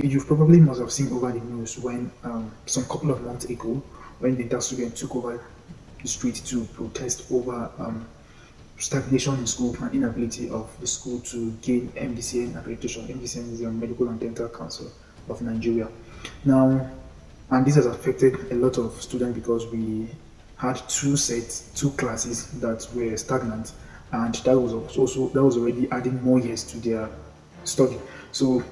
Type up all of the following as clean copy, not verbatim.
You probably must have seen over the news when some couple of months ago, when dental students took over the street to protest over stagnation in school and inability of the school to gain MDCN accreditation. MDCN is the Medical and Dental Council of Nigeria. Now, and this has affected a lot of students because we had two classes that were stagnant, and that was already adding more years to their study. So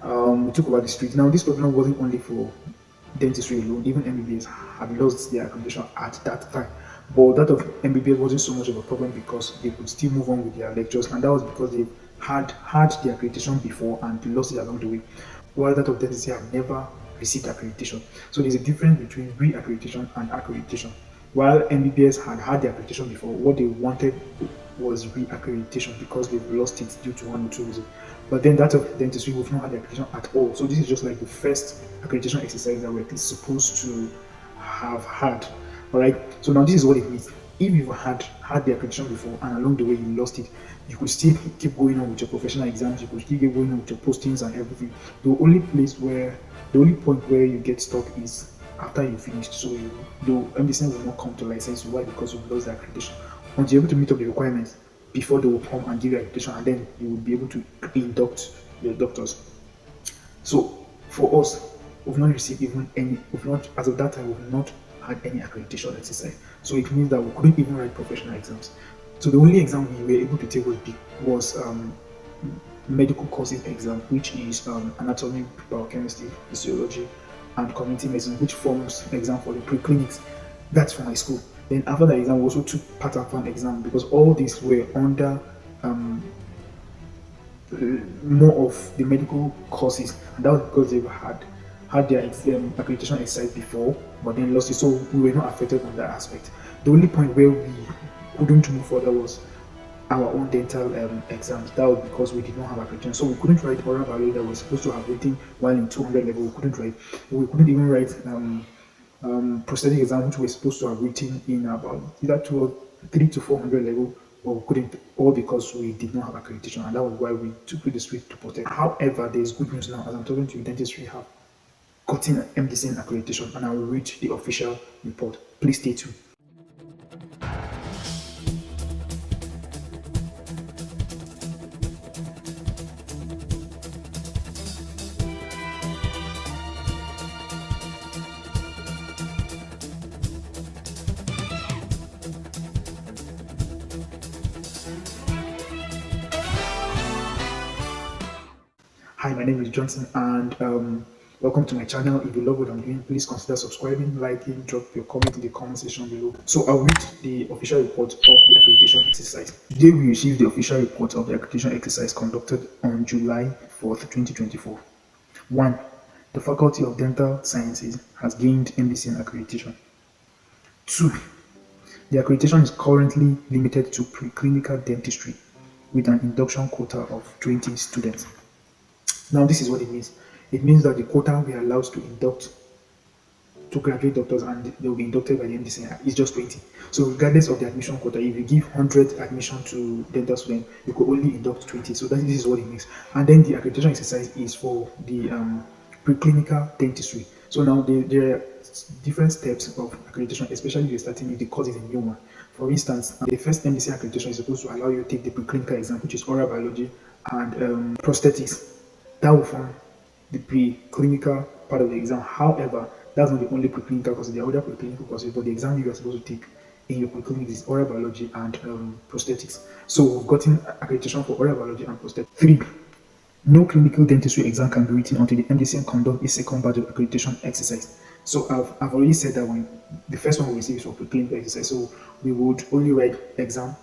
we took over the street. Now, this problem wasn't only for dentistry alone. Even MBBS had lost their accreditation at that time. But that of MBBS wasn't so much of a problem because they could still move on with their lectures, and that was because they had the accreditation before and lost it along the way. While that of dentistry had never received accreditation. So there's a difference between re-accreditation and accreditation. While MBBS had the accreditation before, what they wanted was re-accreditation because they've lost it due to one or two reasons. But then that of dentistry, we've not had the accreditation at all. So this is just like the first accreditation exercise that we're supposed to have had. All right. So now this is what it means. If you've had the accreditation before and along the way you lost it, you could still keep going on with your professional exams. You could still keep going on with your postings and everything. The only point where you get stuck is after you finished. So the MDCN will not come to license you. Why? Because you've lost the accreditation. Once you're able to meet up the requirements before they will come and give you accreditation, and then you will be able to induct your doctors. So for us, we've not received as of that time, we've not had any accreditation exercise. So it means that we couldn't even write professional exams. So the only exam we were able to take was medical courses exam, which is anatomy, biochemistry, physiology, and community medicine, which forms exam for the pre-clinics. That's for my school. Then after that exam, we also took part of an exam because all these were under more of the medical courses, and that was because they've had their accreditation exercise before, but then lost it. So we were not affected on that aspect. The only point where we couldn't move further was our own dental exams. That was because we did not have accreditation. So we couldn't write oral biology that we're supposed to have written while in 200 level. We couldn't write. We couldn't even write prosthetic exam, which we're supposed to have written in about either 3 to 400 level, but we couldn't, all because we did not have accreditation, and that was why we took to the street to protest. However, there's good news now. As I'm talking to you, dentistry have gotten MDCN accreditation, and I will read the official report. Please stay tuned. Hi, my name is Johnson, and welcome to my channel. If you love what I'm doing, please consider subscribing, liking, drop your comment in the comment section below. So I'll read the official report of the accreditation exercise. Today we received the official report of the accreditation exercise conducted on July 4th, 2024. 1. The Faculty of Dental Sciences has gained MDCN accreditation. 2. The accreditation is currently limited to preclinical dentistry with an induction quota of 20 students. Now, this is what it means. It means that the quota we are allowed to induct to graduate doctors and they will be inducted by the MDCN is just 20. So regardless of the admission quota, if you give 100 admission to dental students, you could only induct 20. So this is what it means. And then the accreditation exercise is for the preclinical dentistry. So now there are different steps of accreditation, especially if you're starting if the course is a new one. For instance, the first MDCN accreditation is supposed to allow you to take the preclinical exam, which is oral biology and prosthetics. That will form the preclinical part of the exam. However, that's not the only preclinical courses. There are other preclinical courses, but the exam you are supposed to take in your preclinical is oral biology and prosthetics. So we've gotten accreditation for oral biology and prosthetics. 3. No clinical dentistry exam can be written until the MDCN conduct a second batch of accreditation exercise. So I've already said that when the first one we receive is for preclinical exercise. So we would only write exam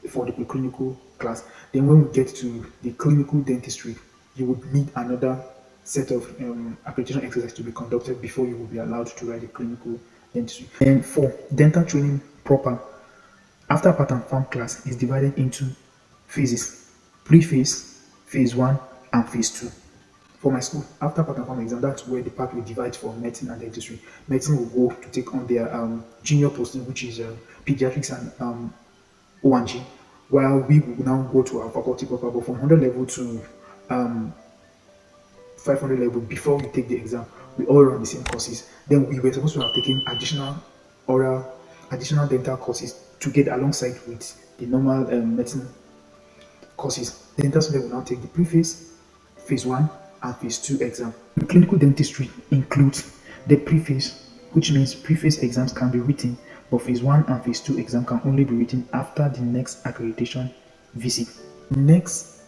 for the preclinical class. Then when we get to the clinical dentistry, you would need another set of accreditation exercise to be conducted before you will be allowed to write a clinical dentistry. And 4, dental training proper after part and farm class is divided into phases: pre-phase, phase 1, and phase 2. For my school, after part and farm exam, that's where the part will divide for medicine and dentistry. Medicine will go to take on their junior posting, which is pediatrics and O&G, while we will now go to our faculty proper. But from 100 level to 500 level before we take the exam. We all run the same courses. Then we were supposed to have taken oral, additional dental courses to get alongside with the normal medicine courses. The dental student will now take the preface, phase 1, and phase 2 exam. Clinical dentistry includes the preface, which means preface exams can be written, but phase 1 and phase 2 exam can only be written after the next accreditation visit. Next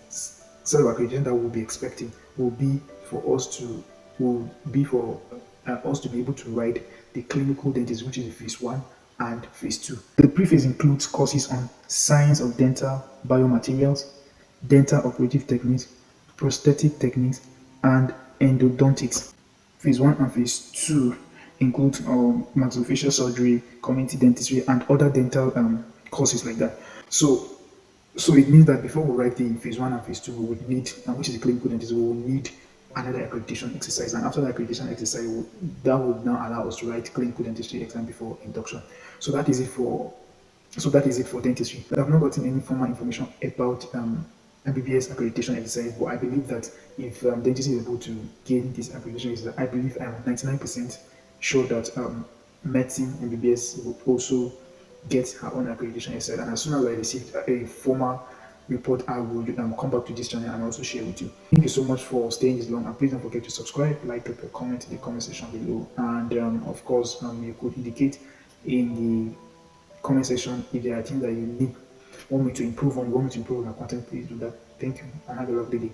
set of accreditation that we'll be expecting will be for us to be able to write the clinical dentistry, which is the phase 1 and phase 2. The preface includes courses on science of dental biomaterials, dental operative techniques, prosthetic techniques, and endodontics. Phase 1 and phase 2 include maxillofacial surgery, community dentistry, and other dental courses like that. So it means that before we write the phase 1 and phase 2, we would need, which is the clinical dentistry, we will need another accreditation exercise. And after the accreditation exercise, that would now allow us to write clinical dentistry exam before induction. So that is it for dentistry. But I've not gotten any formal information about MBBS accreditation exercise, but I believe that if dentistry is able to gain this accreditation exercise, I believe I'm 99% sure that medicine MBBS will also get her own accreditation exercise. And as soon as I receive a formal report, I will come back to this channel and also share with you. Thank you so much for staying this long, and please don't forget to subscribe, like, drop a comment in the comment section below, and of course you could indicate in the comment section if there are things that you want me to improve on, you want me to improve on the content. Please do that. Thank you and have a lovely day.